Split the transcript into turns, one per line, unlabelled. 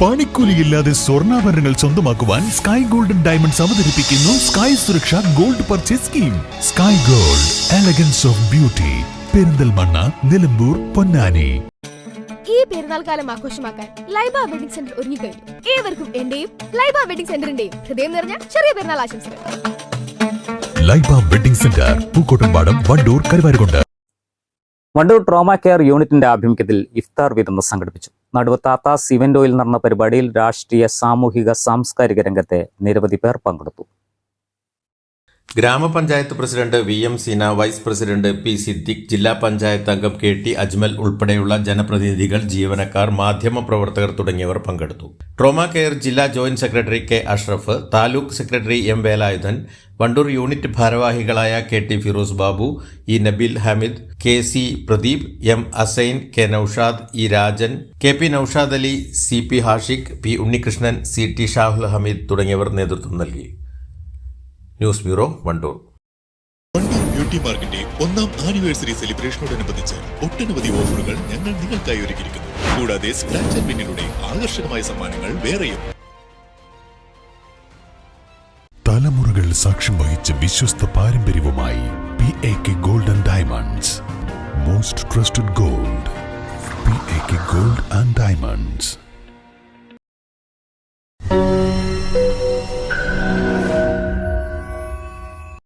പണിക്കൂലിയില്ലാതെ സ്വർണ്ണാഭരണങ്ങൾ സ്വന്തമാക്കുവാൻ sky golden diamonds അവതരിപ്പിക്കുന്നു sky സുരക്ഷ gold purchase scheme. Sky gold, elegance of beauty, Perinthalmanna, Nilambur, Ponnani.
ഈ പെരുന്നാൾ കാലം ആഘോഷമാക്കാൻ ലൈബ വെഡിംഗ് സെന്റർ ഒരുങ്ങിക്കഴിഞ്ഞു. ഏവർക്കും എന്റെയും ലൈബ വെഡിംഗ് സെന്ററിന്റെയും ഹൃദയം നിറഞ്ഞ ചെറിയ പെരുന്നാൾ ആശംസകൾ.
Laiba wedding centre, Pookkottumpadam, Wandoor, Karuvarakundu.
Wandoor trauma care യൂണിറ്റിന്റെ ആഭിമുഖ്യത്തിൽ ഇഫ്താർ വിരുന്ന് സംഘടിപ്പിച്ചു. നടുവത്താത്ത സിവൻഡോയിൽ നടന്ന പരിപാടിയിൽ രാഷ്ട്രീയ, സാമൂഹിക, സാംസ്കാരിക രംഗത്തെ നിരവധി പേർ പങ്കെടുത്തു.
ഗ്രാമപഞ്ചായത്ത് president VM Seena, vice president P Siddique, ജില്ലാ പഞ്ചായത്ത് അംഗം KT അജ്മൽ ഉൾപ്പെടെയുള്ള ജനപ്രതിനിധികൾ, ജീവനക്കാർ, മാധ്യമപ്രവർത്തകർ തുടങ്ങിയവർ പങ്കെടുത്തു. ട്രോമ കെയർ ജില്ലാ joint secretary K Ashraf, taluk secretary M Velayudhan, Wandoor unit ഭാരവാഹികളായ KT Firoz Babu, E Nabeel Hameed, KC Pradeep, M Asain, K Noushad, E Rajan, KP Noushad Ali, CP Hashiq, P Unnikrishnan, CT Shahul Hameed തുടങ്ങിയവർ നേതൃത്വം നൽകി. News bureau, Wandoor.
Wandoor beauty പാർക്കിന്റെ 1ാം ആനിവേഴ്സറി സെലിബ്രേഷനോടനുബന്ധിച്ച് ഒട്ടനവധി ഓഫറുകൾ ഞങ്ങൾ നിങ്ങൾക്കായി ഒരുക്കിയിരിക്കുന്നു. കൂടാതെ സ്ക്രാച്ച് ആൻഡ് വിന്നിലൂടെ ആകർഷകമായ സമ്മാനങ്ങൾ വേറെയും. തലമുറകൾ സാക്ഷ്യം വഹിച്ച വിശ്വസ്ത പാരമ്പര്യവുമായി PAK gold and diamonds. Most trusted gold, PAK gold and diamonds.